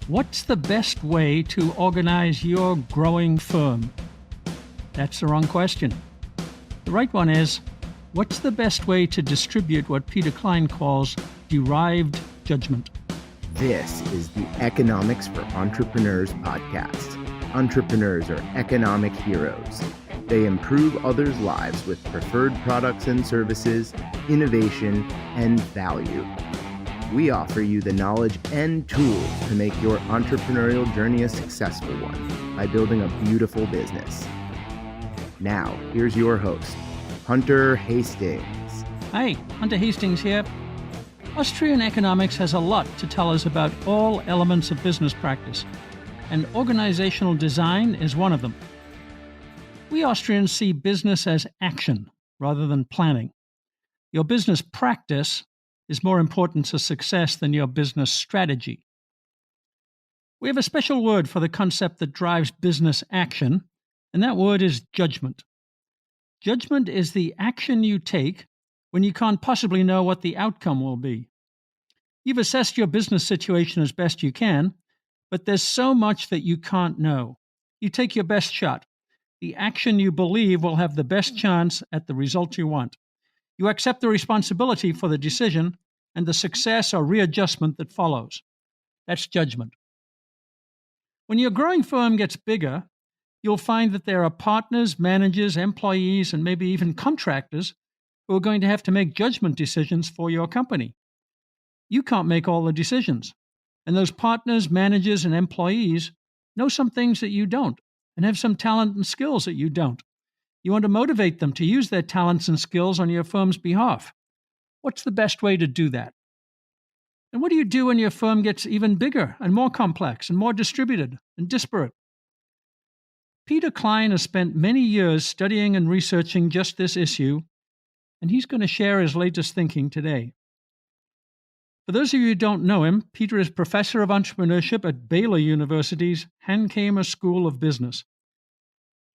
What's the best way to organize your growing firm? That's the wrong question. The right one is, what's the best way to distribute what Peter Klein calls derived judgment? This is the Economics for Entrepreneurs podcast. Entrepreneurs are economic heroes. They improve others' lives with preferred products and services, innovation, and value. We offer you the knowledge and tools to make your entrepreneurial journey a successful one by building a beautiful business. Now, here's your host, Hunter Hastings. Hi, Hunter Hastings here. Austrian economics has a lot to tell us about all elements of business practice, and organizational design is one of them. We Austrians see business as action rather than planning. Your business practice is more important to success than your business strategy. We have a special word for the concept that drives business action, and that word is judgment. Judgment is the action you take when you can't possibly know what the outcome will be. You've assessed your business situation as best you can, but there's so much that you can't know. You take your best shot. The action you believe will have the best chance at the result you want. You accept the responsibility for the decision and the success or readjustment that follows. That's judgment. When your growing firm gets bigger, you'll find that there are partners, managers, employees, and maybe even contractors who are going to have to make judgment decisions for your company. You can't make all the decisions, and those partners, managers, and employees know some things that you don't and have some talent and skills that you don't. You want to motivate them to use their talents and skills on your firm's behalf. What's the best way to do that? And what do you do when your firm gets even bigger and more complex and more distributed and disparate? Peter Klein has spent many years studying and researching just this issue, and he's going to share his latest thinking today. For those of you who don't know him, Peter is professor of entrepreneurship at Baylor University's Hankamer School of Business.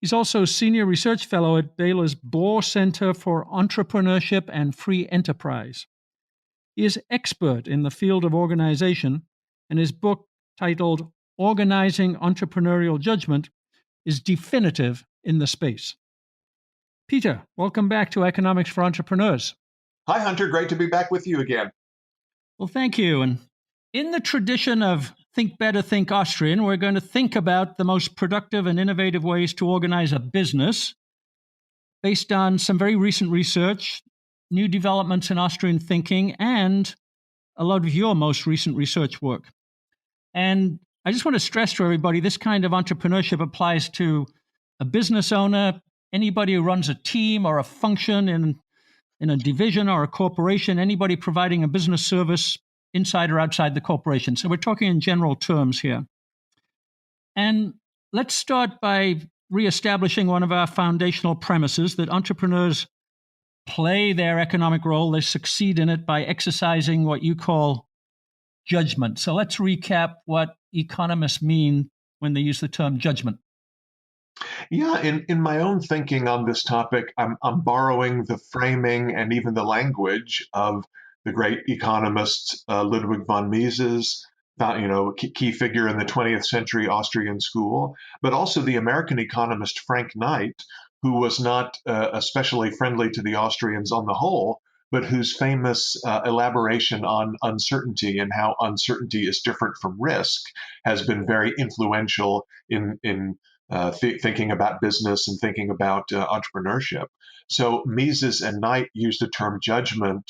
He's also senior research fellow at Baylor's Bohr Center for Entrepreneurship and Free Enterprise. He is expert in the field of organization, and his book, titled Organizing Entrepreneurial Judgment, is definitive in the space. Peter, welcome back to Economics for Entrepreneurs. Hi, Hunter. Great to be back with you again. Well, thank you. And in the tradition of Think Better, Think Austrian, we're going to think about the most productive and innovative ways to organize a business based on some very recent research, new developments in Austrian thinking, and a lot of your most recent research work. And I just want to stress to everybody, this kind of entrepreneurship applies to a business owner, anybody who runs a team or a function in a division or a corporation, anybody providing a business service inside or outside the corporation. So we're talking in general terms here. And let's start by reestablishing one of our foundational premises that entrepreneurs play their economic role, they succeed in it by exercising what you call judgment. So let's recap what economists mean when they use the term judgment. Yeah, in my own thinking on this topic, I'm borrowing the framing and even the language of the great economist Ludwig von Mises, key figure in the 20th century Austrian school, but also the American economist Frank Knight, who was not especially friendly to the Austrians on the whole, but whose famous elaboration on uncertainty and how uncertainty is different from risk has been very influential in thinking about business and thinking about entrepreneurship. So Mises and Knight used the term judgment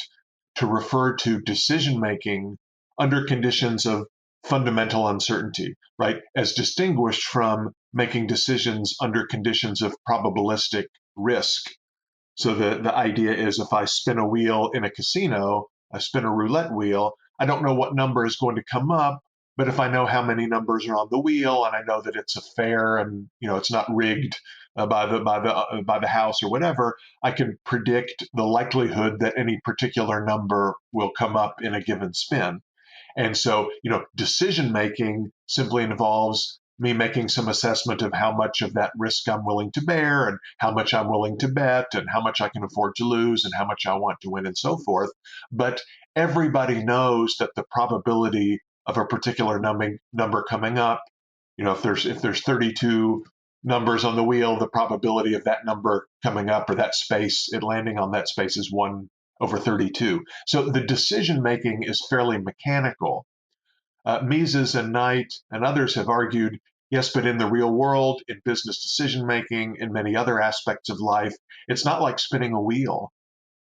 to refer to decision-making under conditions of fundamental uncertainty, right? As distinguished from making decisions under conditions of probabilistic risk. So the idea is if I spin a wheel in a casino, I spin a roulette wheel, I don't know what number is going to come up, but if I know how many numbers are on the wheel and I know that it's a fair and it's not rigged by the house or whatever, I can predict the likelihood that any particular number will come up in a given spin. And so, decision making simply involves me making some assessment of how much of that risk I'm willing to bear and how much I'm willing to bet and how much I can afford to lose and how much I want to win and so forth. But everybody knows that the probability of a particular number coming up. If there's 32 numbers on the wheel, the probability of that number coming up or that space, it landing on that space is 1 over 32. So the decision making is fairly mechanical. Mises and Knight and others have argued, yes, but in the real world, in business decision making, in many other aspects of life, it's not like spinning a wheel,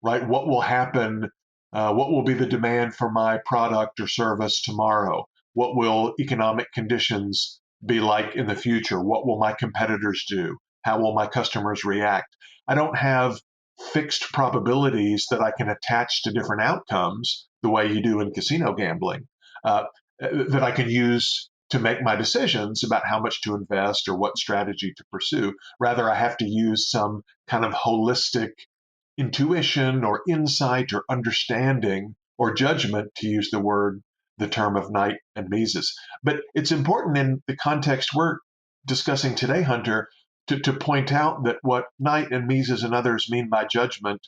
right? What will happen? What will be the demand for my product or service tomorrow? What will economic conditions be like in the future? What will my competitors do? How will my customers react? I don't have fixed probabilities that I can attach to different outcomes the way you do in casino gambling. That I can use to make my decisions about how much to invest or what strategy to pursue. Rather, I have to use some kind of holistic intuition or insight or understanding or judgment, to use the term of Knight and Mises. But it's important in the context we're discussing today, Hunter, to point out that what Knight and Mises and others mean by judgment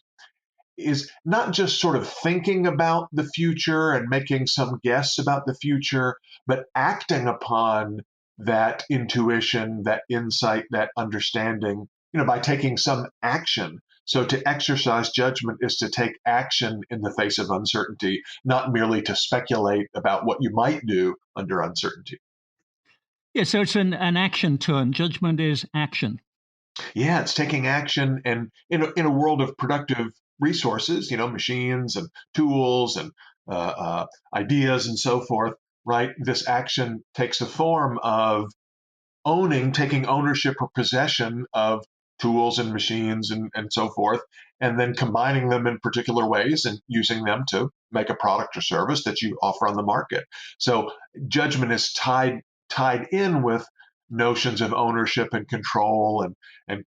is not just sort of thinking about the future and making some guess about the future, but acting upon that intuition, that insight, that understanding, by taking some action. So to exercise judgment is to take action in the face of uncertainty, not merely to speculate about what you might do under uncertainty. Yeah, so it's an action term. Judgment is action. Yeah, it's taking action, and in a world of productive resources, machines and tools and ideas and so forth, right? This action takes the form of taking ownership or possession of tools and machines and so forth, and then combining them in particular ways and using them to make a product or service that you offer on the market. So judgment is tied in with notions of ownership and control and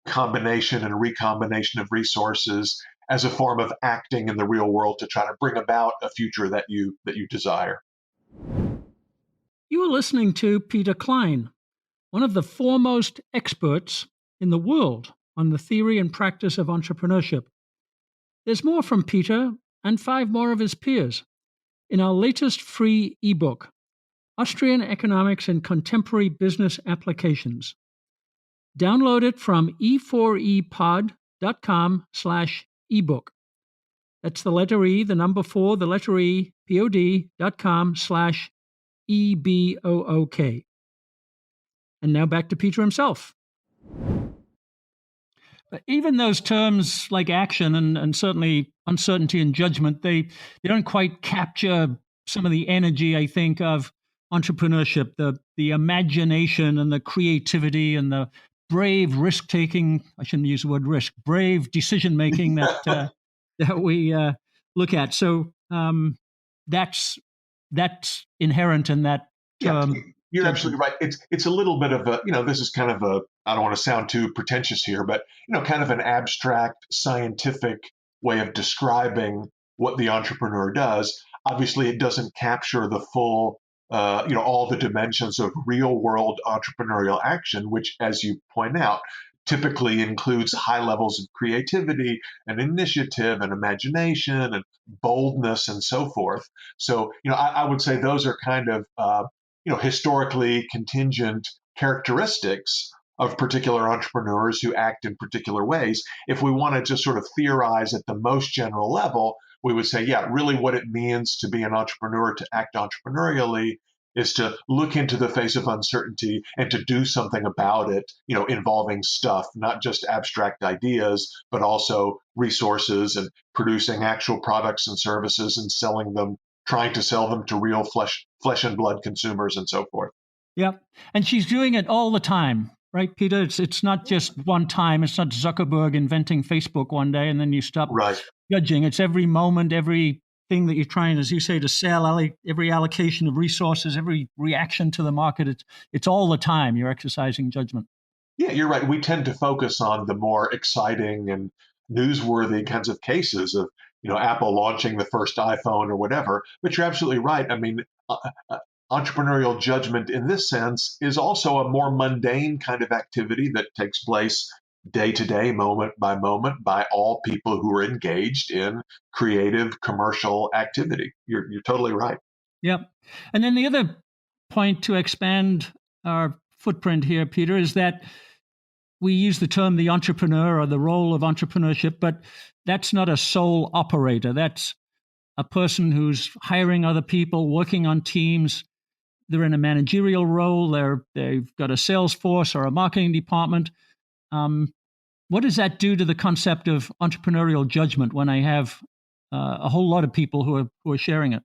combination and recombination of resources as a form of acting in the real world to try to bring about a future that you desire. You are listening to Peter Klein, one of the foremost experts in the world on the theory and practice of entrepreneurship. There's more from Peter and 5 more of his peers in our latest free ebook, Austrian Economics in Contemporary Business Applications. Download it from e4epod.com/ebook. That's the letter E, the number 4, the letter E, pod.com/EBOOK. And now back to Peter himself. But even those terms like action and certainly uncertainty and judgment, they don't quite capture some of the energy, I think, of entrepreneurship, the imagination and the creativity and the brave risk-taking, I shouldn't use the word risk, brave decision-making that we look at. So that's inherent in that term. Yeah, you're absolutely right. It's a little bit of this is kind of I don't want to sound too pretentious here, but, kind of an abstract scientific way of describing what the entrepreneur does. Obviously, it doesn't capture the full all the dimensions of real world entrepreneurial action, which, as you point out, typically includes high levels of creativity and initiative and imagination and boldness and so forth. So, I would say those are kind of, historically contingent characteristics of particular entrepreneurs who act in particular ways. If we want to just sort of theorize at the most general level, we would say, yeah, really what it means to be an entrepreneur, to act entrepreneurially, is to look into the face of uncertainty and to do something about it, involving stuff, not just abstract ideas, but also resources and producing actual products and services and selling them, trying to sell them to real flesh and blood consumers and so forth. Yeah. And she's doing it all the time, right, Peter? It's not just one time. It's not Zuckerberg inventing Facebook one day and then you stop judging. It's every moment, every thing that you're trying, as you say, to sell, every allocation of resources, every reaction to the market. It's all the time you're exercising judgment. Yeah, you're right. We tend to focus on the more exciting and newsworthy kinds of cases of, Apple launching the first iPhone or whatever. But you're absolutely right. I mean, entrepreneurial judgment in this sense is also a more mundane kind of activity that takes place day to day, moment by all people who are engaged in creative commercial activity. You're totally right. Yep. And then the other point to expand our footprint here, Peter, is that we use the term the entrepreneur or the role of entrepreneurship, but that's not a sole operator. That's a person who's hiring other people, working on teams. They're in a managerial role. They've got a sales force or a marketing department. Um, what does that do to the concept of entrepreneurial judgment when I have a whole lot of people who are sharing it?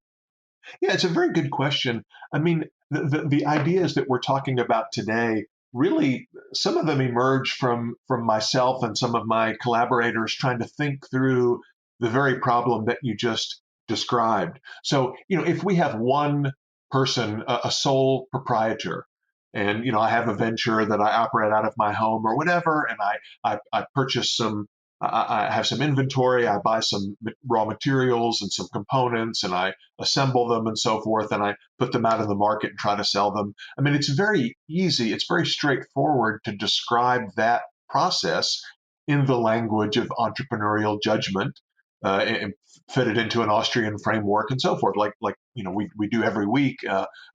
Yeah, it's a very good question. I mean, the ideas that we're talking about today, really, some of them emerge from myself and some of my collaborators trying to think through the very problem that you just described. So, if we have one person, a sole proprietor, and I have a venture that I operate out of my home or whatever, and I purchase some. I have some inventory. I buy some raw materials and some components, and I assemble them and so forth, and I put them out in the market and try to sell them. I mean, it's very easy, it's very straightforward to describe that process in the language of entrepreneurial judgment, and fit it into an Austrian framework and so forth, like we do every week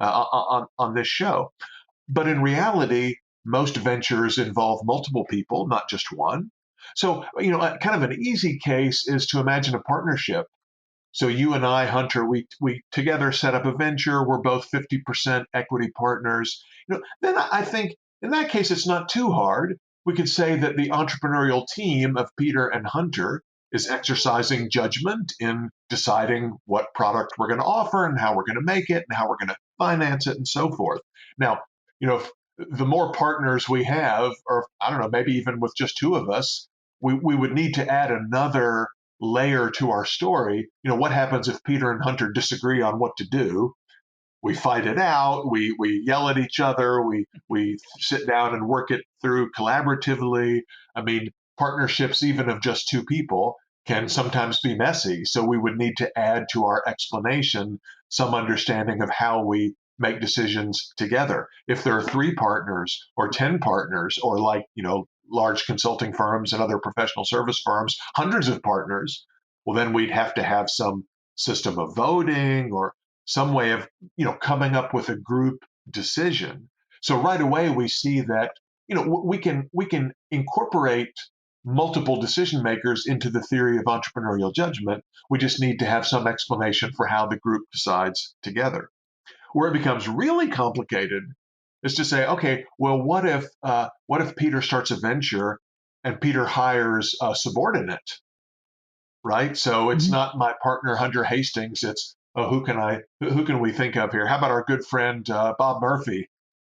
on this show. But in reality, most ventures involve multiple people, not just one. So, kind of an easy case is to imagine a partnership. So you and I, Hunter, we together set up a venture. We're both 50% equity partners. Then I think in that case it's not too hard. We could say that the entrepreneurial team of Peter and Hunter is exercising judgment in deciding what product we're going to offer and how we're going to make it and how we're going to finance it and so forth. Now, if the more partners we have, or I don't know, maybe even with just two of us, we would need to add another layer to our story. What happens if Peter and Hunter disagree on what to do? We fight it out. We yell at each other. We sit down and work it through collaboratively. I mean, partnerships, even of just two people, can sometimes be messy. So we would need to add to our explanation some understanding of how we make decisions together. If there are three partners or 10 partners, or like, large consulting firms and other professional service firms, hundreds of partners, well, then we'd have to have some system of voting or some way of coming up with a group decision. So right away we see that we can incorporate multiple decision makers into the theory of entrepreneurial judgment. We just need to have some explanation for how the group decides together. Where it becomes really complicated is to say, okay, well, what if Peter starts a venture and Peter hires a subordinate, right? So it's Mhm. not my partner Hunter Hastings. It's, oh, who can we think of here? How about our good friend Bob Murphy?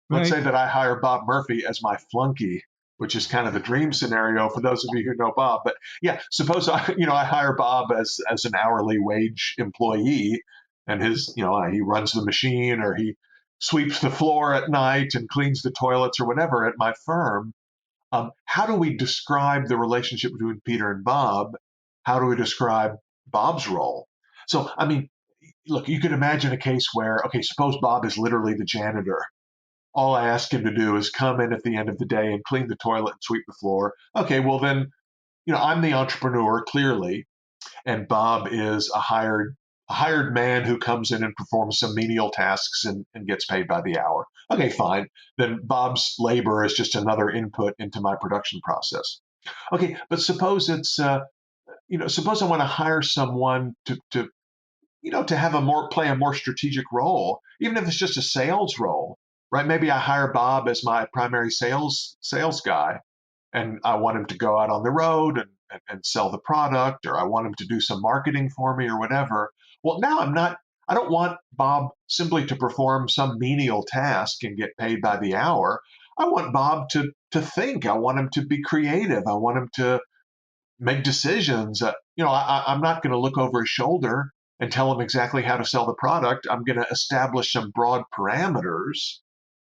Let's Right. say that I hire Bob Murphy as my flunky, which is kind of the dream scenario for those of you who know Bob. But yeah, suppose I hire Bob as an hourly wage employee, and he runs the machine, or he sweeps the floor at night and cleans the toilets or whatever at my firm. How do we describe the relationship between Peter and Bob? How do we describe Bob's role? So, I mean, look, you could imagine a case where, okay, suppose Bob is literally the janitor. All I ask him to do is come in at the end of the day and clean the toilet and sweep the floor. Okay, well then, I'm the entrepreneur clearly, and Bob is a hired man who comes in and performs some menial tasks and gets paid by the hour. Okay, fine. Then Bob's labor is just another input into my production process. Okay, but suppose I want to hire someone to have play a more strategic role, even if it's just a sales role, right? Maybe I hire Bob as my primary sales guy, and I want him to go out on the road and sell the product, or I want him to do some marketing for me or whatever. Well, now I don't want Bob simply to perform some menial task and get paid by the hour. I want Bob to think. I want him to be creative. I want him to make decisions. I'm not going to look over his shoulder and tell him exactly how to sell the product. I'm going to establish some broad parameters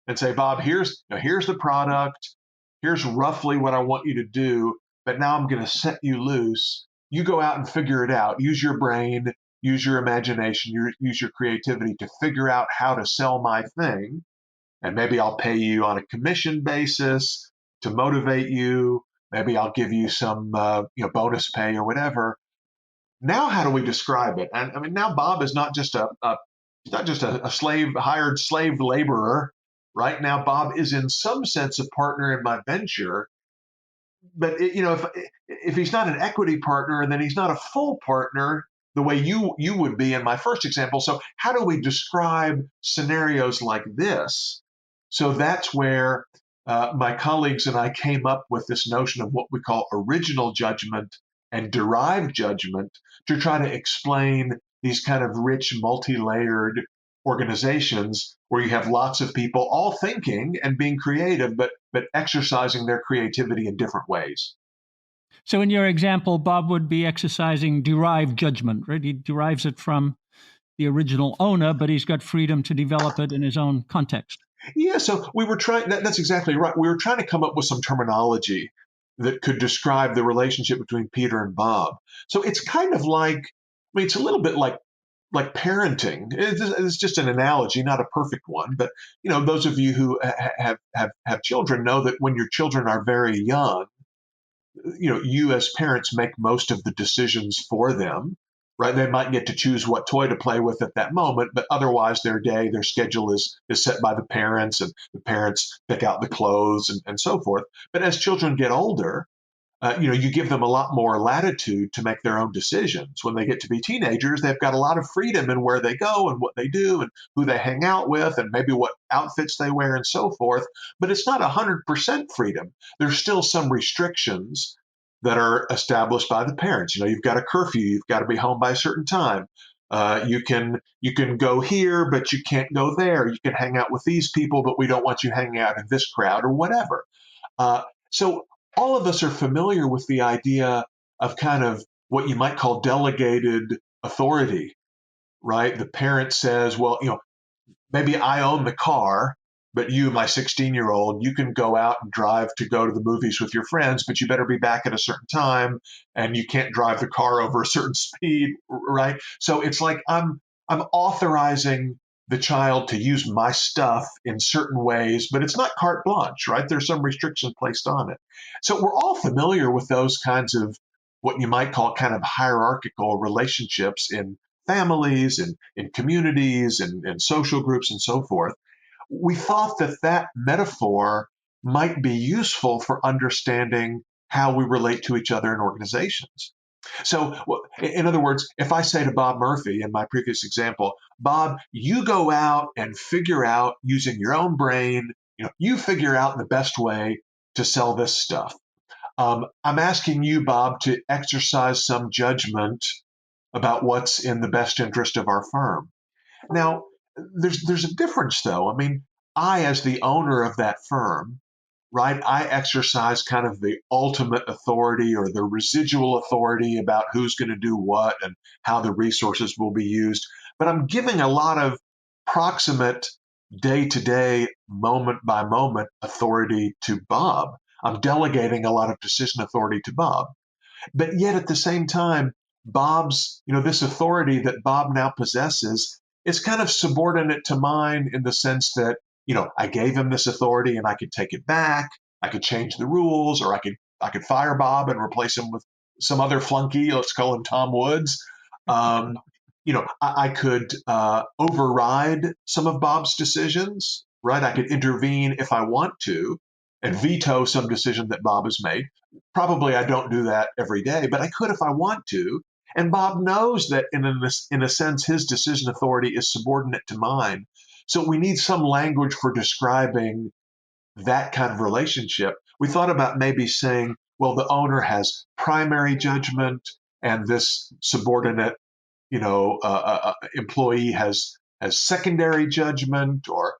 and say, Bob, here's the product. Here's roughly what I want you to do. But now I'm going to set you loose. You go out and figure it out. Use your brain, use your imagination, use your creativity to figure out how to sell my thing. And maybe I'll pay you on a commission basis to motivate you. Maybe I'll give you some bonus pay or whatever. Now, how do we describe it? And I mean, now Bob is not just a He's not just a hired slave laborer. Right now, Bob is in some sense a partner in my venture, but if he's not an equity partner, then he's not a full partner the way you would be in my first example. So how do we describe scenarios like this? So that's where my colleagues and I came up with this notion of what we call original judgment and derived judgment to try to explain these kind of rich, multi-layered organizations where you have lots of people all thinking and being creative, but exercising their creativity in different ways. So in your example, Bob would be exercising derived judgment, right? He derives it from the original owner, but he's got freedom to develop it in his own context. Yeah, so we were trying, that's exactly right. We were trying to come up with some terminology that could describe the relationship between Peter and Bob. So it's kind of like, I mean, it's a little bit like parenting. It's just an analogy, not a perfect one. But those of you who have children know that when your children are very young, you as parents make most of the decisions for them, right? They might get to choose what toy to play with at that moment, but otherwise their schedule is set by the parents, and the parents pick out the clothes and so forth. But as children get older, you give them a lot more latitude to make their own decisions. When they get to be teenagers, they've got a lot of freedom in where they go and what they do and who they hang out with and maybe what outfits they wear and so forth. But it's not 100% freedom. There's still some restrictions that are established by the parents. You've got a curfew. You've got to be home by a certain time. You can go here, but you can't go there. You can hang out with these people, but we don't want you hanging out in this crowd or whatever. So all of us are familiar with the idea of kind of what you might call delegated authority, right? The parent says, well, maybe I own the car, but you, my 16-year-old, you can go out and drive to go to the movies with your friends, but you better be back at a certain time, and you can't drive the car over a certain speed, right? So it's like I'm authorizing the child to use my stuff in certain ways, but it's not carte blanche, right? There's some restriction placed on it. So we're all familiar with those kinds of what you might call kind of hierarchical relationships in families and in communities and social groups and so forth. We thought that metaphor might be useful for understanding how we relate to each other in organizations. So, in other words, if I say to Bob Murphy in my previous example, Bob, you go out and figure out using your own brain, you figure out the best way to sell this stuff. I'm asking you, Bob, to exercise some judgment about what's in the best interest of our firm. Now, there's a difference, though. I mean, I, as the owner of that firm, right, I exercise kind of the ultimate authority or the residual authority about who's going to do what and how the resources will be used. But I'm giving a lot of proximate, day to day, moment by moment authority to Bob. I'm delegating a lot of decision authority to Bob. But yet at the same time, this authority that Bob now possesses is kind of subordinate to mine in the sense that, I gave him this authority and I could take it back. I could change the rules, or I could fire Bob and replace him with some other flunky. Let's call him Tom Woods. I could override some of Bob's decisions, right? I could intervene if I want to and veto some decision that Bob has made. Probably I don't do that every day, but I could if I want to. And Bob knows that in a sense, his decision authority is subordinate to mine. So we need some language for describing that kind of relationship. We thought about maybe saying, well, the owner has primary judgment and this subordinate, employee has secondary judgment or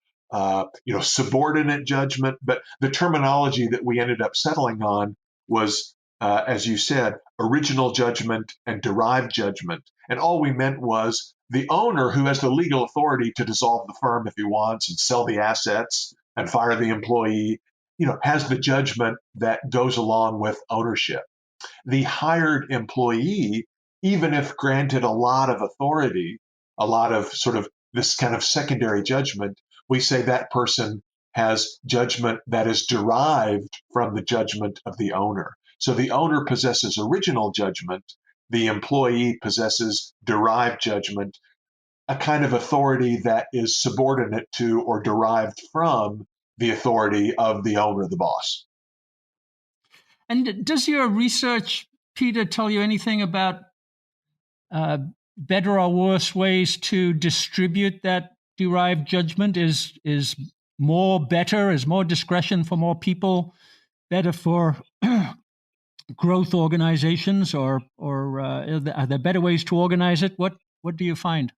subordinate judgment. But the terminology that we ended up settling on was, as you said, original judgment and derived judgment. And all we meant was the owner, who has the legal authority to dissolve the firm if he wants and sell the assets and fire the employee, has the judgment that goes along with ownership. The hired employee, even if granted a lot of authority, a lot of sort of this kind of secondary judgment, we say that person has judgment that is derived from the judgment of the owner. So the owner possesses original judgment, the employee possesses derived judgment. a kind of authority that is subordinate to or derived from the authority of the owner, the boss. And does your research, Peter, tell you anything about better or worse ways to distribute that derived judgment? Is more better? Is more discretion for more people better for growth organizations, or are there better ways to organize it? What do you find?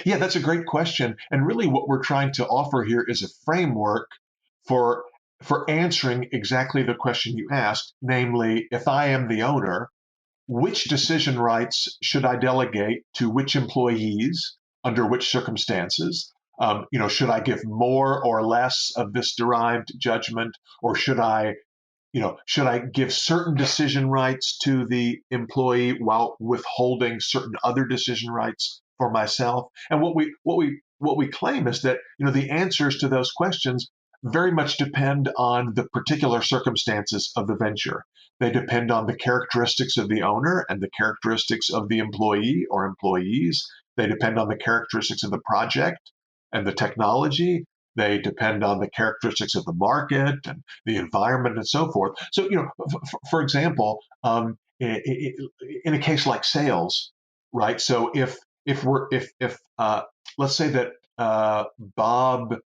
Yeah, that's a great question. And really what we're trying to offer here is a framework for for answering exactly the question you asked, namely, if I am the owner, which decision rights should I delegate to which employees under which circumstances? Should I give more or less of this derived judgment, or should I give certain decision rights to the employee while withholding certain other decision rights for myself? And what we claim is that the answers to those questions very much depend on the particular circumstances of the venture. They depend on the characteristics of the owner and the characteristics of the employee or employees. They depend on the characteristics of the project and the technology. They depend on the characteristics of the market and the environment and so forth. So, for example, in a case like sales, right? So if let's say that Bob,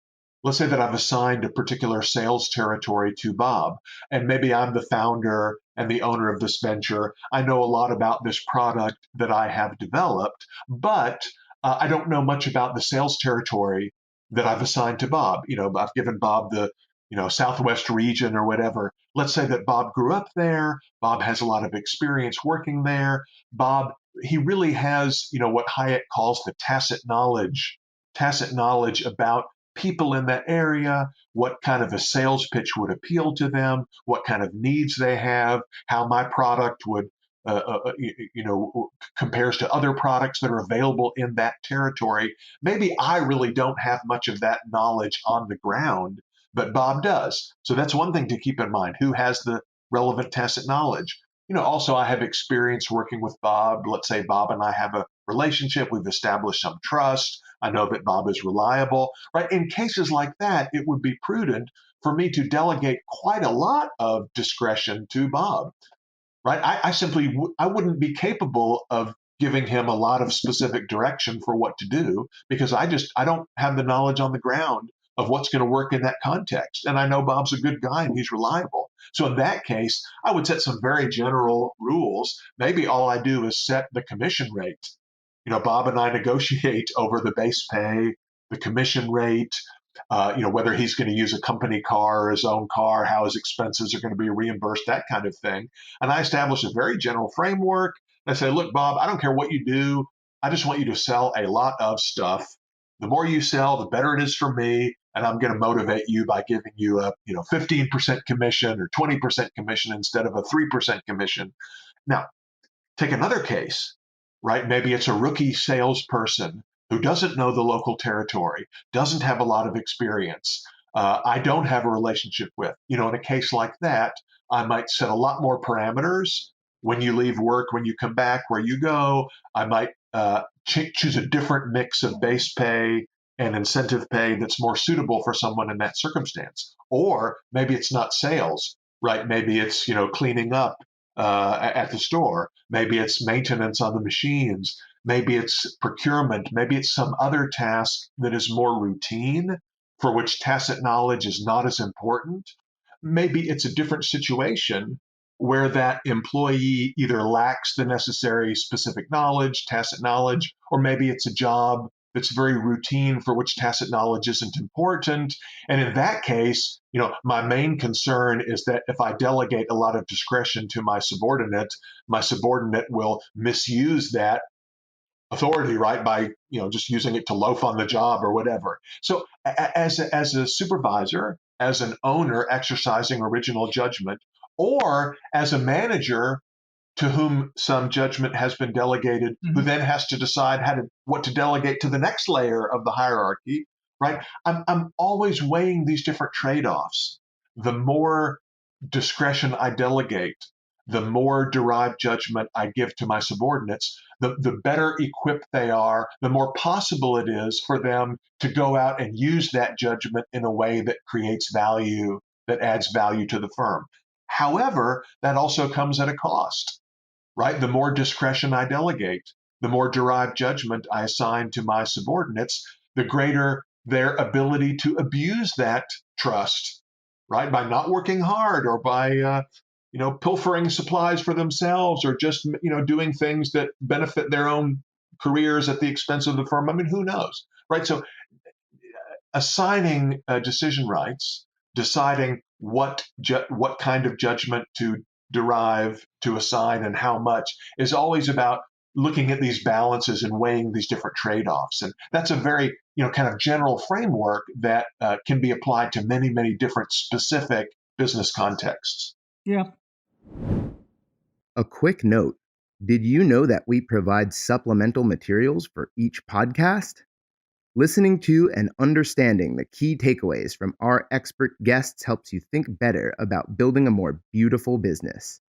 let's say that I've assigned a particular sales territory to Bob, and maybe I'm the founder and the owner of this venture. I know a lot about this product that I have developed, but I don't know much about the sales territory that I've assigned to Bob. I've given Bob the Southwest region or whatever. Let's say that Bob grew up there. Bob has a lot of experience working there. Bob, he really has, what Hayek calls the tacit knowledge about people in that area, what kind of a sales pitch would appeal to them, what kind of needs they have, how my product would compares to other products that are available in that territory. Maybe I really don't have much of that knowledge on the ground, but Bob does. So that's one thing to keep in mind. Who has the relevant tacit knowledge? Also, I have experience working with Bob. Let's say Bob and I have a relationship. We've established some trust. I know that Bob is reliable, right? In cases like that, it would be prudent for me to delegate quite a lot of discretion to Bob, right? I wouldn't be capable of giving him a lot of specific direction for what to do because I don't have the knowledge on the ground of what's going to work in that context. And I know Bob's a good guy and he's reliable. So in that case, I would set some very general rules. Maybe all I do is set the commission rate. Bob and I negotiate over the base pay, the commission rate, whether he's going to use a company car or his own car, how his expenses are going to be reimbursed, that kind of thing. And I establish a very general framework. I say, look, Bob, I don't care what you do. I just want you to sell a lot of stuff. The more you sell, the better it is for me. And I'm going to motivate you by giving you a 15% commission or 20% commission instead of a 3% commission. Now, take another case, right? Maybe it's a rookie salesperson who doesn't know the local territory, doesn't have a lot of experience, I don't have a relationship with. In a case like that, I might set a lot more parameters. When you leave work, when you come back, where you go, I might choose a different mix of base pay and incentive pay that's more suitable for someone in that circumstance. Or maybe it's not sales, right? Maybe it's cleaning up at the store. Maybe it's maintenance on the machines. Maybe it's procurement. Maybe it's some other task that is more routine, for which tacit knowledge is not as important. Maybe it's a different situation where that employee either lacks the necessary specific knowledge, tacit knowledge, or maybe it's a job that's very routine for which tacit knowledge isn't important. And in that case, my main concern is that if I delegate a lot of discretion to my subordinate will misuse that authority, right, by just using it to loaf on the job or whatever. So as a supervisor, as an owner exercising original judgment, or as a manager to whom some judgment has been delegated, who then has to decide what to delegate to the next layer of the hierarchy, right? I'm always weighing these different trade-offs. The more discretion I delegate, the more derived judgment I give to my subordinates, the better equipped they are, the more possible it is for them to go out and use that judgment in a way that creates value, that adds value to the firm. However, that also comes at a cost, right? The more discretion I delegate, the more derived judgment I assign to my subordinates, the greater their ability to abuse that trust, right? By not working hard or by pilfering supplies for themselves or just doing things that benefit their own careers at the expense of the firm. I mean, who knows, right? So assigning decision rights, deciding what kind of judgment to derive, to assign, and how much is always about looking at these balances and weighing these different trade-offs. And that's a very kind of general framework that can be applied to many, many different specific business contexts. Yeah. A quick note. Did you know that we provide supplemental materials for each podcast? Listening to and understanding the key takeaways from our expert guests helps you think better about building a more beautiful business.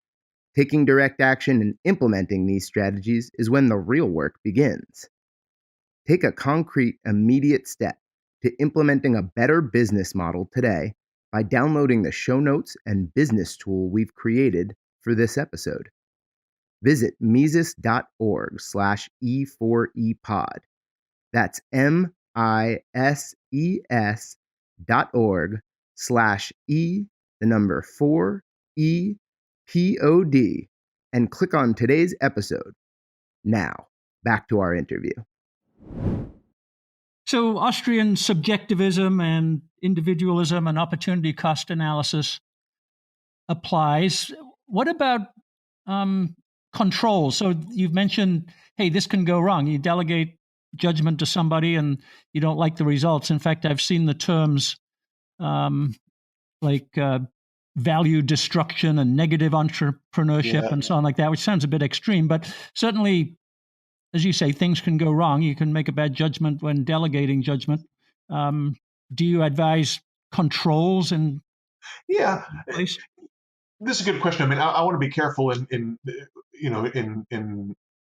Taking direct action and implementing these strategies is when the real work begins. Take a concrete, immediate step to implementing a better business model today by downloading the show notes and business tool we've created for this episode. Visit Mises.org/E4EPod. That's MISES.org/E4EPOD and click on today's episode. Now, back to our interview. So Austrian subjectivism and individualism and opportunity cost analysis applies. What about control? So you've mentioned, hey, this can go wrong. You delegate judgment to somebody and you don't like the results. In fact, I've seen the terms like value destruction and negative entrepreneurship and so on like that, which sounds a bit extreme, but certainly, as you say, things can go wrong. You can make a bad judgment when delegating judgment. Do you advise controls in place? This is a good question. I mean, I want to be careful in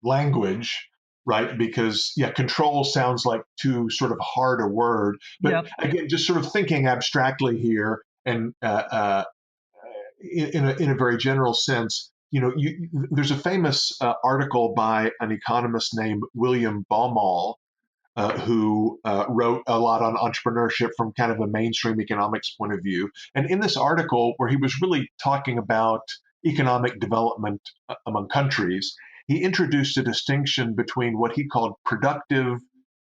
language, right? Because control sounds like too sort of hard a word. But again, just sort of thinking abstractly here, and in a very general sense, there's a famous article by an economist named William Baumol, who wrote a lot on entrepreneurship from kind of a mainstream economics point of view. And in this article, where he was really talking about economic development among countries, he introduced a distinction between what he called productive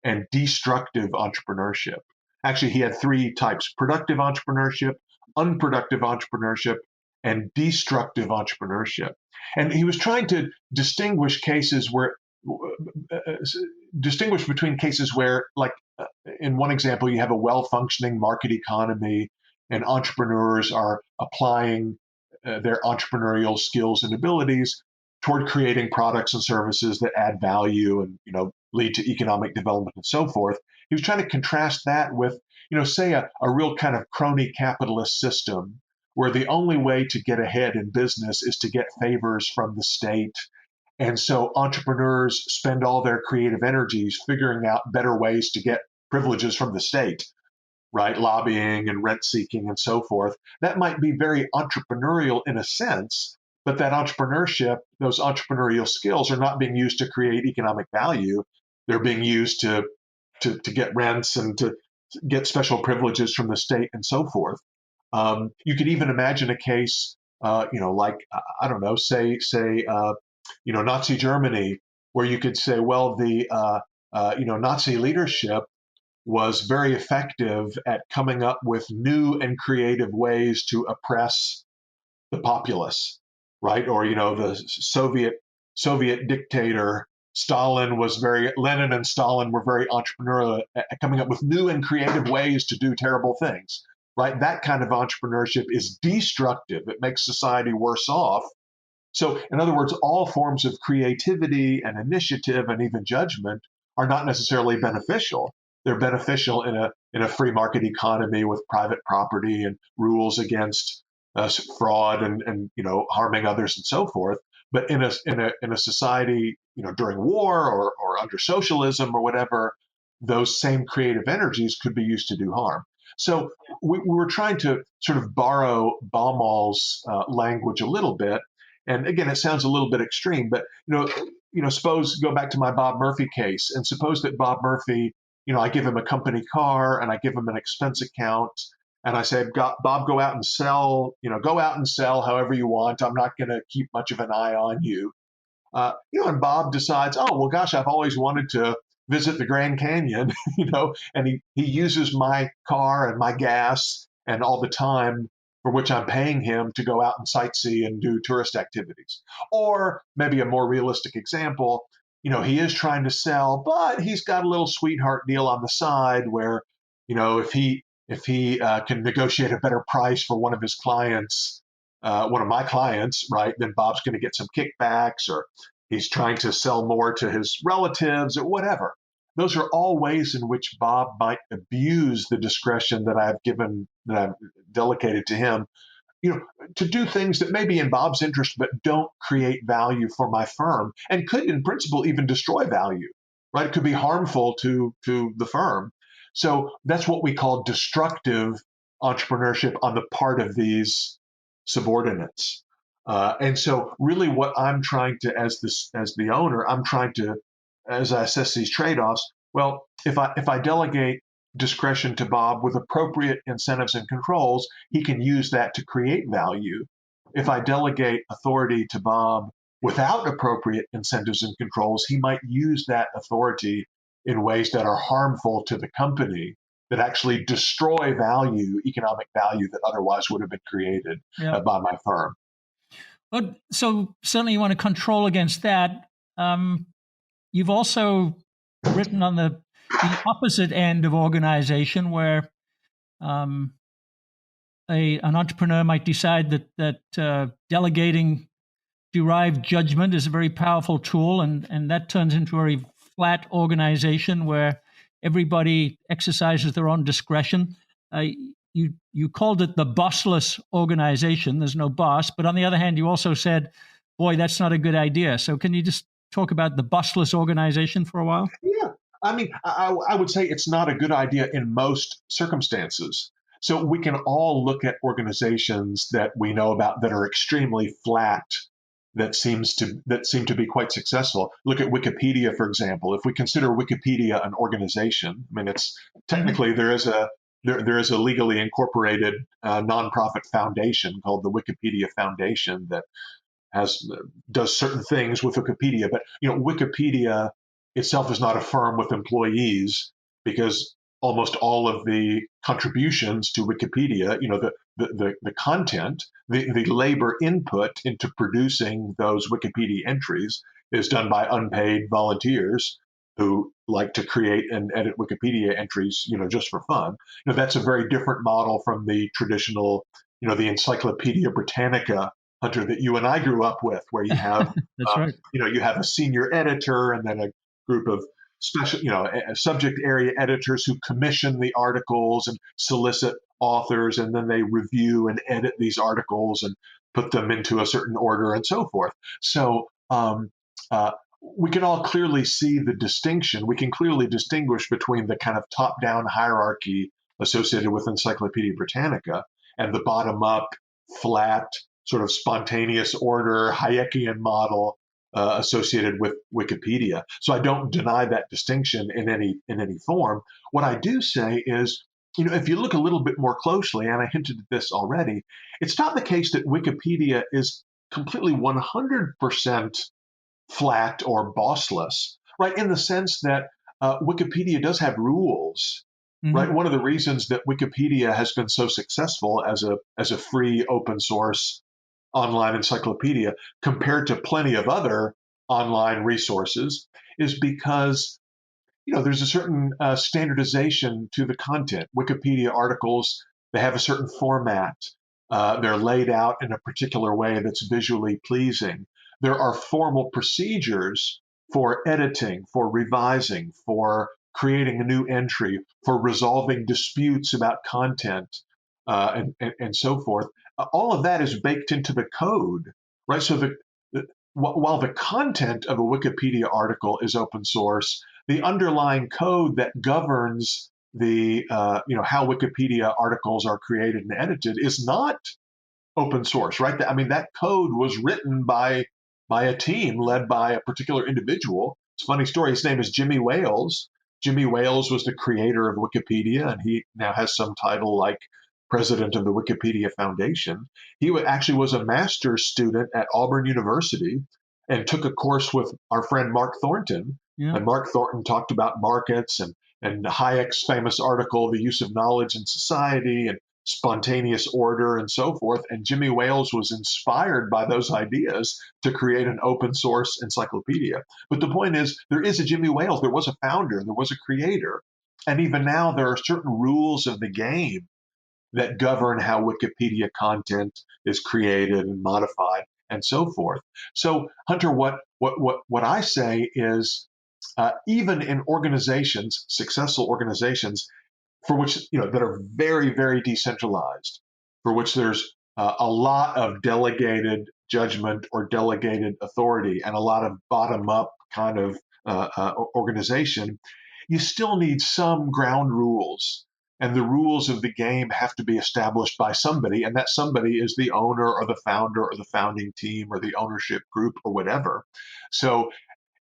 and destructive entrepreneurship. Actually, he had three types: productive entrepreneurship, unproductive entrepreneurship, and destructive entrepreneurship. And he was trying to distinguish between cases where, like in one example, you have a well-functioning market economy and entrepreneurs are applying their entrepreneurial skills and abilities toward creating products and services that add value and lead to economic development and so forth. He was trying to contrast that with, say a real kind of crony capitalist system where the only way to get ahead in business is to get favors from the state. And so entrepreneurs spend all their creative energies figuring out better ways to get privileges from the state, right? Lobbying and rent seeking and so forth. That might be very entrepreneurial in a sense, but that entrepreneurship, those entrepreneurial skills are not being used to create economic value. They're being used to get rents and to get special privileges from the state and so forth. You could even imagine a case, like, I don't know, say Nazi Germany, where you could say, well, the Nazi leadership was very effective at coming up with new and creative ways to oppress the populace, right? Or the Soviet dictator Lenin and Stalin were very entrepreneurial at coming up with new and creative ways to do terrible things, right? That kind of entrepreneurship is destructive. It makes society worse off. So, in other words, all forms of creativity and initiative and even judgment are not necessarily beneficial. They're beneficial in a free market economy with private property and rules against fraud and harming others and so forth. But in a society, during war or under socialism or whatever, those same creative energies could be used to do harm. So we were trying to sort of borrow Baumol's language a little bit. And again, it sounds a little bit extreme, but suppose go back to my Bob Murphy case, and suppose that Bob Murphy, I give him a company car and I give him an expense account, and I say, Bob, go out and sell, go out and sell however you want. I'm not going to keep much of an eye on you. And Bob decides, oh, well, gosh, I've always wanted to visit the Grand Canyon, and he uses my car and my gas and all the time for which I'm paying him to go out and sightsee and do tourist activities. Or maybe a more realistic example, he is trying to sell, but he's got a little sweetheart deal on the side where, if he can negotiate a better price for one of his clients, one of my clients, right, then Bob's going to get some kickbacks, or he's trying to sell more to his relatives or whatever. Those are all ways in which Bob might abuse the discretion that I've delegated to him, to do things that may be in Bob's interest but don't create value for my firm and could, in principle, even destroy value, right? It could be harmful to the firm. So that's what we call destructive entrepreneurship on the part of these subordinates. And so really what I'm trying to, as the owner, I'm trying to, as I assess these trade-offs, well, if I delegate discretion to Bob with appropriate incentives and controls, he can use that to create value. If I delegate authority to Bob without appropriate incentives and controls, he might use that authority in ways that are harmful to the company, that actually destroy value, economic value that otherwise would have been created by my firm. But so certainly you want to control against that. You've also written on the opposite end of organization, where an entrepreneur might decide that delegating derived judgment is a very powerful tool, and that turns into a very flat organization where everybody exercises their own discretion. You called it the bossless organization. There's no boss. But on the other hand, you also said, boy, that's not a good idea. So can you just talk about the bossless organization for a while? Yeah. I mean, I would say it's not a good idea in most circumstances. So we can all look at organizations that we know about that are extremely flat, that seem to be quite successful. Look at Wikipedia, for example. If we consider Wikipedia an organization, I mean, it's technically there is a legally incorporated nonprofit foundation called the Wikipedia Foundation that does certain things with Wikipedia. But Wikipedia itself is not a firm with employees, because almost all of the contributions to Wikipedia, the content, the labor input into producing those Wikipedia entries is done by unpaid volunteers who like to create and edit Wikipedia entries, just for fun. That's a very different model from the traditional, the Encyclopedia Britannica hunter that you and I grew up with, where you have, That's right. You have a senior editor and then a group of special, subject area editors who commission the articles and solicit authors, and then they review and edit these articles and put them into a certain order and so forth. So we can all clearly see the distinction. We can clearly distinguish between the kind of top-down hierarchy associated with Encyclopedia Britannica and the bottom-up, flat, sort of spontaneous order, Hayekian model associated with Wikipedia. So I don't deny that distinction in any form. What I do say is, if you look a little bit more closely, and I hinted at this already, it's not the case that Wikipedia is completely 100% flat or bossless, right? In the sense that Wikipedia does have rules, right? One of the reasons that Wikipedia has been so successful as a free open source online encyclopedia compared to plenty of other online resources is because there's a certain standardization to the content. Wikipedia articles, they have a certain format. They're laid out in a particular way that's visually pleasing. There are formal procedures for editing, for revising, for creating a new entry, for resolving disputes about content, and so forth, all of that is baked into the code, right? So while the content of a Wikipedia article is open source, the underlying code that governs the how Wikipedia articles are created and edited is not open source, right? I mean, that code was written by a team led by a particular individual. It's a funny story. His name is Jimmy Wales. Jimmy Wales was the creator of Wikipedia, and he now has some title like president of the Wikipedia Foundation. He actually was a master's student at Auburn University and took a course with our friend Mark Thornton. Yeah. And Mark Thornton talked about markets and Hayek's famous article, The Use of Knowledge in Society, and spontaneous order and so forth. And Jimmy Wales was inspired by those ideas to create an open source encyclopedia. But the point is, there is a Jimmy Wales, there was a founder, there was a creator. And even now, there are certain rules of the game that govern how Wikipedia content is created and modified and so forth. So, Hunter, what I say is, even in organizations, successful organizations, for which that are very, very decentralized, for which there's a lot of delegated judgment or delegated authority and a lot of bottom-up kind of organization, you still need some ground rules. And the rules of the game have to be established by somebody, and that somebody is the owner or the founder or the founding team or the ownership group or whatever. So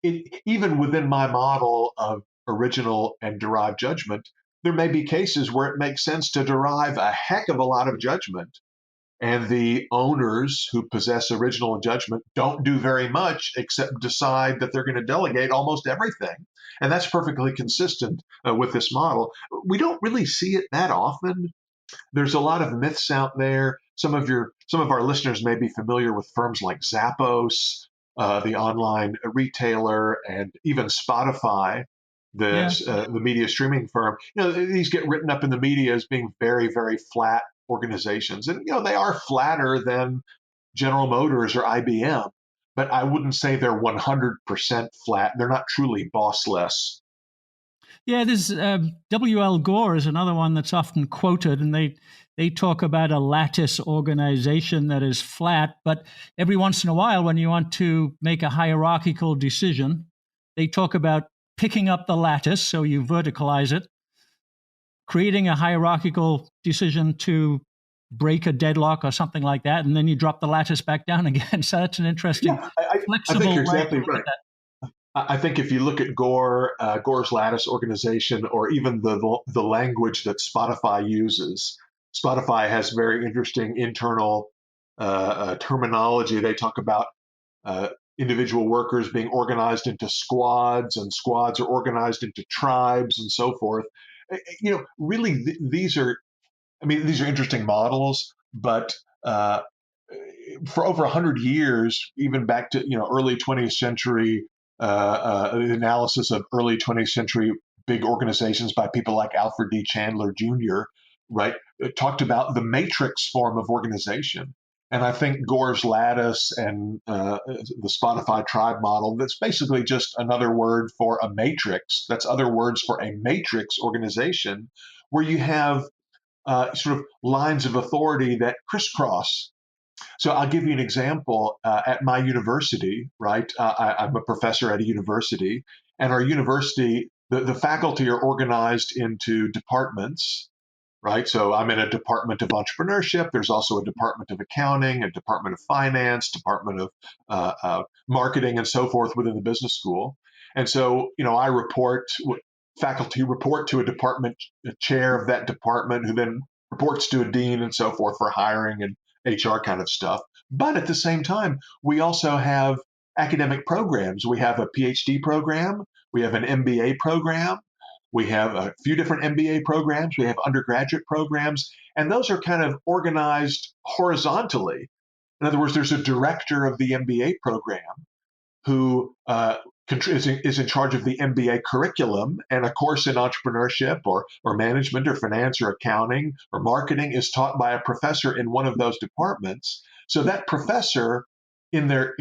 even within my model of original and derived judgment, there may be cases where it makes sense to derive a heck of a lot of judgment, and the owners who possess original judgment don't do very much except decide that they're going to delegate almost everything. And that's perfectly consistent with this model. We don't really see it that often. There's a lot of myths out there. Some of our listeners may be familiar with firms like Zappos, the online retailer, and even Spotify, the media streaming firm. These get written up in the media as being very, very flat organizations, and they are flatter than General Motors or IBM. But I wouldn't say they're 100% flat. They're not truly bossless. Yeah, there's W.L. Gore is another one that's often quoted, and they talk about a lattice organization that is flat, but every once in a while, when you want to make a hierarchical decision, they talk about picking up the lattice, so you verticalize it, creating a hierarchical decision to break a deadlock or something like that, and then you drop the lattice back down again. So that's an interesting, flexible I think you're exactly way to look right. at that. I think if you look at Gore's lattice organization, or even the language that Spotify uses, Spotify has very interesting internal terminology. They talk about individual workers being organized into squads, and squads are organized into tribes, and so forth. Really, these are interesting models, but for over 100 years, even back to early 20th century analysis of early 20th century big organizations by people like Alfred D. Chandler Jr., right, talked about the matrix form of organization. And I think Gore's lattice and the Spotify tribe model, that's basically just another word for a matrix. That's other words for a matrix organization where you have sort of lines of authority that crisscross. So I'll give you an example. At my university, right? I'm a professor at a university, and our university, the faculty are organized into departments, right? So I'm in a department of entrepreneurship. There's also a department of accounting, a department of finance, department of marketing, and so forth within the business school. And so, faculty report to a department chair of that department, who then reports to a dean and so forth for hiring and HR kind of stuff. But at the same time, we also have academic programs. We have a PhD program, we have an MBA program, we have a few different MBA programs, we have undergraduate programs, and those are kind of organized horizontally. In other words, there's a director of the MBA program who is in charge of the MBA curriculum, and a course in entrepreneurship or management or finance or accounting or marketing is taught by a professor in one of those departments. So that professor, in their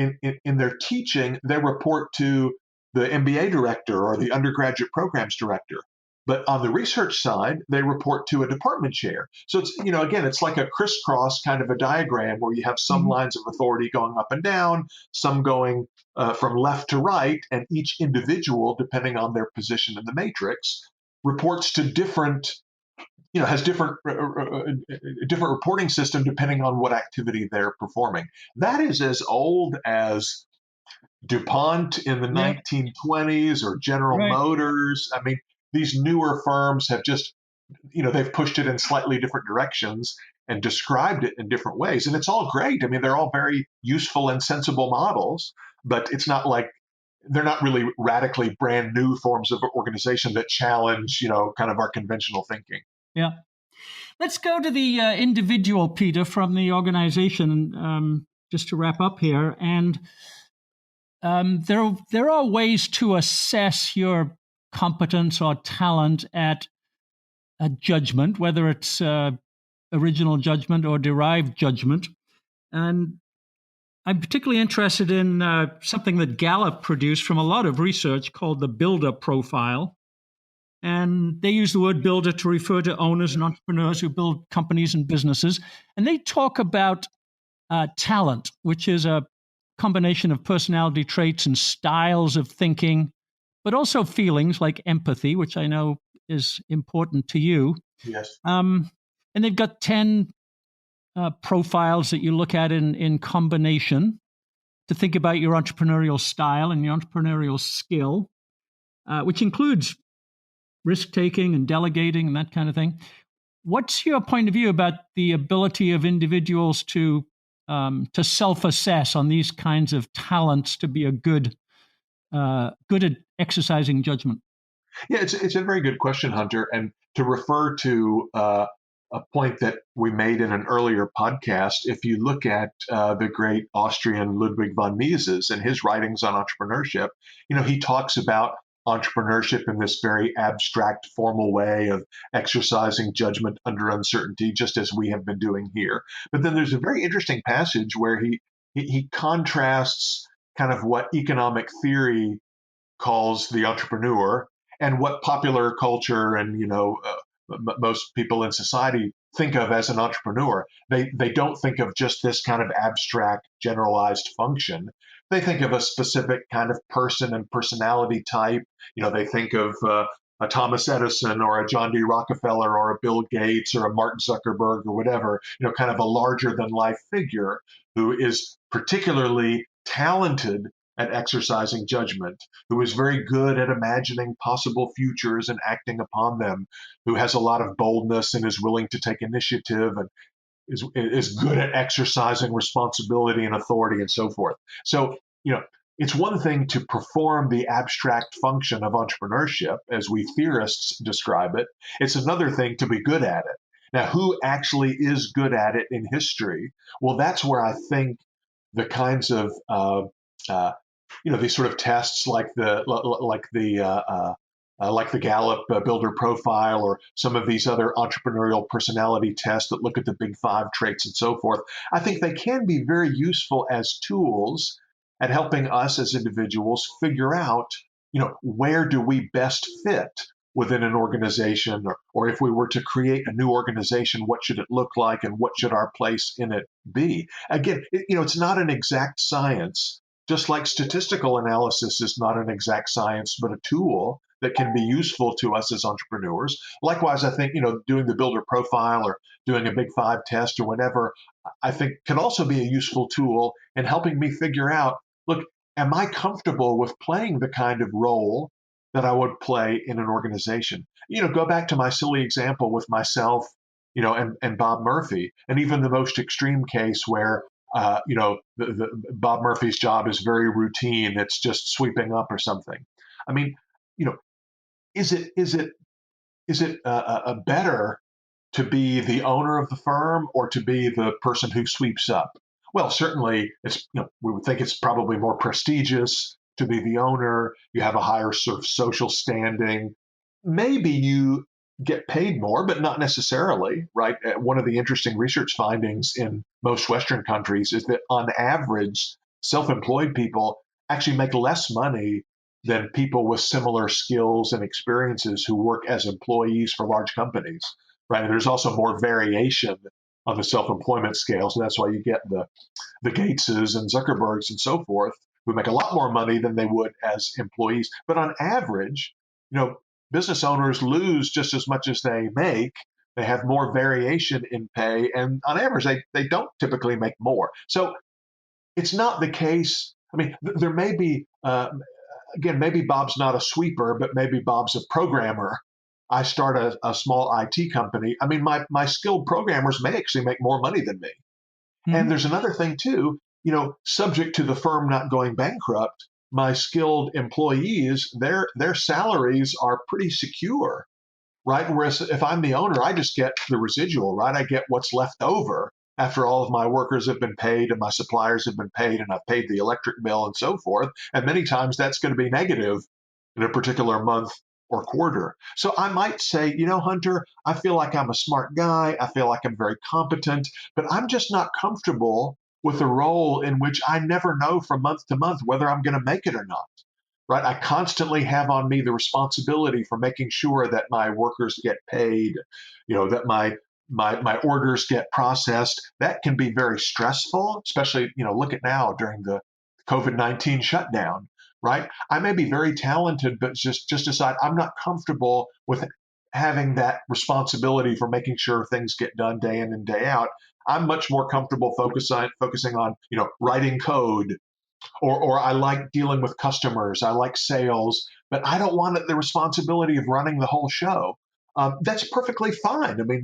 teaching, they report to the MBA director or the undergraduate programs director. But on the research side, they report to a department chair. So it's, again, it's like a crisscross kind of a diagram where you have some Mhm. lines of authority going up and down, some going from left to right, and each individual, depending on their position in the matrix, reports to different, has different reporting system depending on what activity they're performing. That is as old as DuPont in the Yep. 1920s or General Right. Motors. I mean, these newer firms have just, they've pushed it in slightly different directions and described it in different ways. And it's all great. I mean, they're all very useful and sensible models, but it's not like they're not really radically brand new forms of organization that challenge, kind of our conventional thinking. Yeah. Let's go to the individual, Peter, from the organization, just to wrap up here. And there are ways to assess your competence or talent at a judgment, whether it's original judgment or derived judgment. And I'm particularly interested in something that Gallup produced from a lot of research called the builder profile. And they use the word builder to refer to owners and entrepreneurs who build companies and businesses. And they talk about talent, which is a combination of personality traits and styles of thinking, but also feelings like empathy, which I know is important to you. Yes. And they've got 10 profiles that you look at in combination to think about your entrepreneurial style and your entrepreneurial skill, which includes risk taking and delegating and that kind of thing. What's your point of view about the ability of individuals to self-assess on these kinds of talents to be a good at exercising judgment? Yeah, it's a very good question, Hunter. And to refer to a point that we made in an earlier podcast, if you look at the great Austrian Ludwig von Mises and his writings on entrepreneurship, he talks about entrepreneurship in this very abstract, formal way of exercising judgment under uncertainty, just as we have been doing here. But then there's a very interesting passage where he contrasts kind of what economic theory calls the entrepreneur and what popular culture and most people in society think of as an entrepreneur. They don't think of just this kind of abstract generalized function. They think of a specific kind of person and personality type. They think of a Thomas Edison or a John D. Rockefeller or a Bill Gates or a Mark Zuckerberg or whatever, kind of a larger than life figure who is particularly talented at exercising judgment, who is very good at imagining possible futures and acting upon them, who has a lot of boldness and is willing to take initiative and is good at exercising responsibility and authority and so forth. So, it's one thing to perform the abstract function of entrepreneurship, as we theorists describe it. It's another thing to be good at it. Now, who actually is good at it in history? Well, that's where I think the kinds of these sort of tests like the Gallup Builder Profile or some of these other entrepreneurial personality tests that look at the big five traits and so forth. I think they can be very useful as tools at helping us as individuals figure out, where do we best fit within an organization, or if we were to create a new organization, what should it look like and what should our place in it be? Again, it's not an exact science, just like statistical analysis is not an exact science, but a tool that can be useful to us as entrepreneurs. Likewise, I think, doing the builder profile or doing a big five test or whatever, I think can also be a useful tool in helping me figure out, look, am I comfortable with playing the kind of role that I would play in an organization? Go back to my silly example with myself, and Bob Murphy, and even the most extreme case where Bob Murphy's job is very routine. It's just sweeping up or something. I mean, you know, is it better to be the owner of the firm or to be the person who sweeps up? Well, certainly, we would think it's probably more prestigious to be the owner. You have a higher sort of social standing. Maybe you get paid more, but not necessarily, right? One of the interesting research findings in most Western countries is that on average, self-employed people actually make less money than people with similar skills and experiences who work as employees for large companies, right? And there's also more variation on the self-employment scale. So that's why you get the Gateses and Zuckerbergs and so forth, who make a lot more money than they would as employees. But on average, business owners lose just as much as they make. They have more variation in pay, and on average, they don't typically make more. So it's not the case. I mean, there may be, again, maybe Bob's not a sweeper, but maybe Bob's a programmer. I start a small IT company. I mean, my skilled programmers may actually make more money than me. And there's another thing too, subject to the firm not going bankrupt, my skilled employees, their salaries are pretty secure, right? Whereas if I'm the owner, I just get the residual, right? I get what's left over after all of my workers have been paid and my suppliers have been paid and I've paid the electric bill and so forth. And many times that's going to be negative in a particular month or quarter. So I might say, Hunter, I feel like I'm a smart guy. I feel like I'm very competent, but I'm just not comfortable with a role in which I never know from month to month whether I'm going to make it or not. Right? I constantly have on me the responsibility for making sure that my workers get paid, that my orders get processed. That can be very stressful, especially, look at now during the COVID-19 shutdown, right? I may be very talented, but just decide I'm not comfortable with having that responsibility for making sure things get done day in and day out. I'm much more comfortable focusing on, writing code, or I like dealing with customers. I like sales, but I don't want the responsibility of running the whole show. That's perfectly fine. I mean,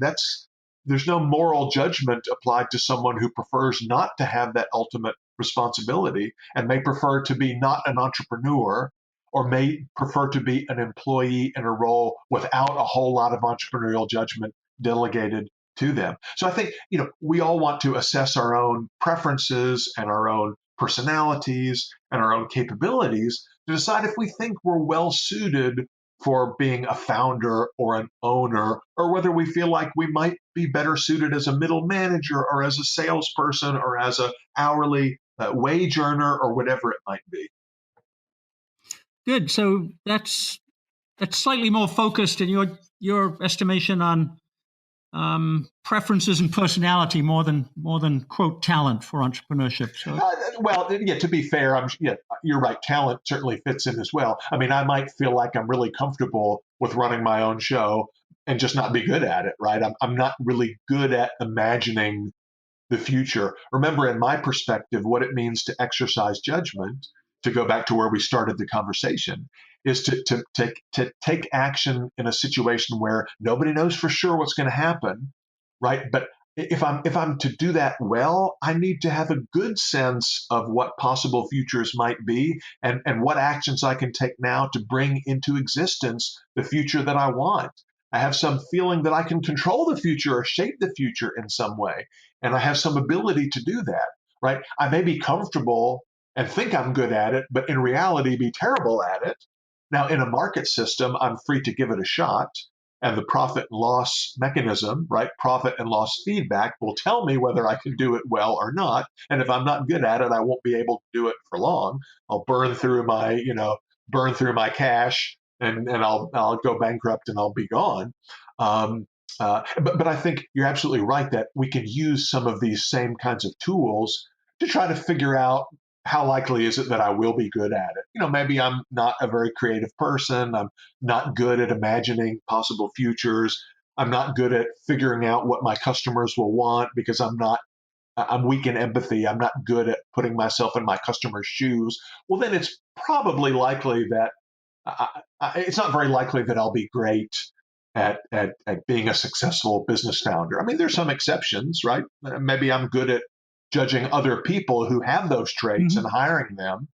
there's no moral judgment applied to someone who prefers not to have that ultimate responsibility and may prefer to be not an entrepreneur or may prefer to be an employee in a role without a whole lot of entrepreneurial judgment delegated to them. So I think, we all want to assess our own preferences and our own personalities and our own capabilities to decide if we think we're well suited for being a founder or an owner, or whether we feel like we might be better suited as a middle manager or as a salesperson or as an hourly wage earner or whatever it might be. Good. So that's slightly more focused in your estimation on preferences and personality more than quote talent for entrepreneurship. So to be fair, you're right. Talent certainly fits in as well. I mean, I might feel like I'm really comfortable with running my own show and just not be good at it, right? I'm not really good at imagining the future. Remember, in my perspective, what it means to exercise judgment, to go back to where we started the conversation, is to take action in a situation where nobody knows for sure what's going to happen, right? But if I'm to do that well, I need to have a good sense of what possible futures might be and what actions I can take now to bring into existence the future that I want. I have some feeling that I can control the future or shape the future in some way. And I have some ability to do that, right? I may be comfortable and think I'm good at it, but in reality be terrible at it. Now, in a market system, I'm free to give it a shot. And the profit and loss mechanism, right? Profit and loss feedback will tell me whether I can do it well or not. And if I'm not good at it, I won't be able to do it for long. I'll burn through my cash and I'll go bankrupt and I'll be gone. But I think you're absolutely right that we can use some of these same kinds of tools to try to figure out how likely is it that I will be good at it. Maybe I'm not a very creative person. I'm not good at imagining possible futures. I'm not good at figuring out what my customers will want because I'm weak in empathy. I'm not good at putting myself in my customer's shoes. Well, then it's probably likely that it's not very likely that I'll be great at being a successful business founder. I mean, there's some exceptions, right? Maybe I'm good at judging other people who have those traits and hiring them,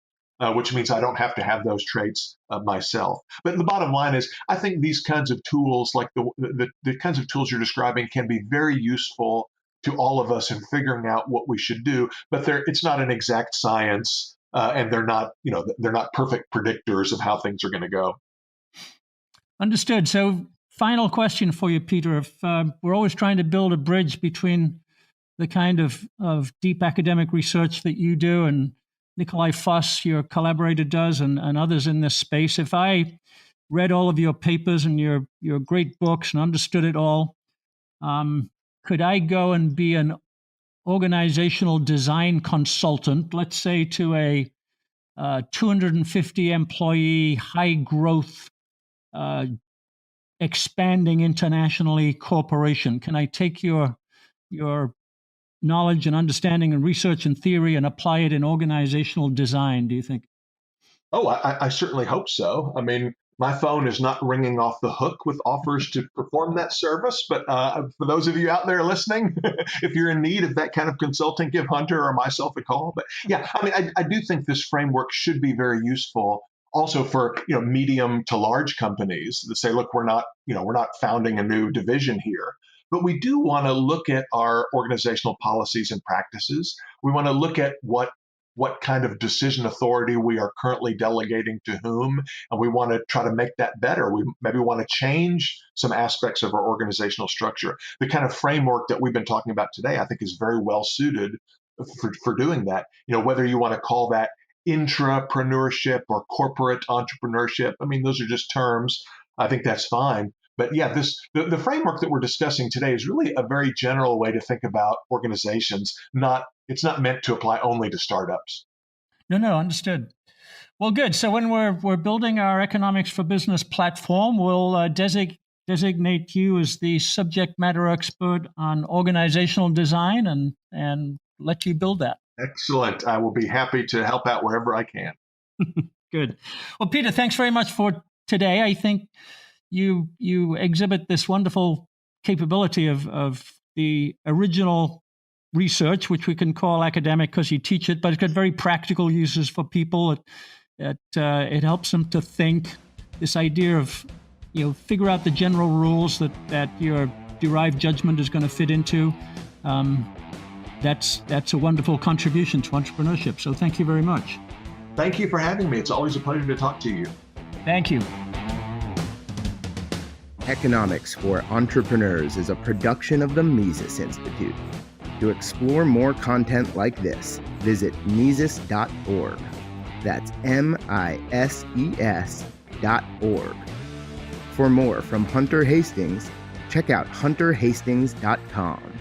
which means I don't have to have those traits myself. But the bottom line is, I think these kinds of tools, like the kinds of tools you're describing, can be very useful to all of us in figuring out what we should do. But it's not an exact science, and they're not perfect predictors of how things are going to go. Understood. So, final question for you, Peter. If we're always trying to build a bridge between the kind of deep academic research that you do and Nicolai Foss, your collaborator, does, and others in this space. If I read all of your papers and your great books and understood it all, could I go and be an organizational design consultant, let's say to a 250 employee, high growth, expanding internationally corporation? Can I take your knowledge and understanding and research and theory and apply it in organizational design, do you think? Oh, I certainly hope so. I mean, my phone is not ringing off the hook with offers to perform that service. But for those of you out there listening, if you're in need of that kind of consulting, give Hunter or myself a call. But yeah, I mean, I do think this framework should be very useful also for medium to large companies that say, look, we're not founding a new division here. But we do want to look at our organizational policies and practices. We want to look at what kind of decision authority we are currently delegating to whom, and we want to try to make that better. We maybe want to change some aspects of our organizational structure. The kind of framework that we've been talking about today, I think, is very well suited for doing that. Whether you want to call that intrapreneurship or corporate entrepreneurship, I mean, those are just terms. I think that's fine. But yeah, the framework that we're discussing today is really a very general way to think about organizations. It's not meant to apply only to startups. No, understood. Well, good. So when we're building our Economics for Business platform, we'll designate you as the subject matter expert on organizational design and let you build that. Excellent. I will be happy to help out wherever I can. Good. Well, Peter, thanks very much for today. I think you exhibit this wonderful capability of the original research, which we can call academic because you teach it, but it's got very practical uses for people. It helps them to think. This idea of figure out the general rules that your derived judgment is going to fit into. That's a wonderful contribution to entrepreneurship. So thank you very much. Thank you for having me. It's always a pleasure to talk to you. Thank you. Economics for Entrepreneurs is a production of the Mises Institute. To explore more content like this, visit Mises.org. That's MISES.org. For more from Hunter Hastings, check out hunterhastings.com.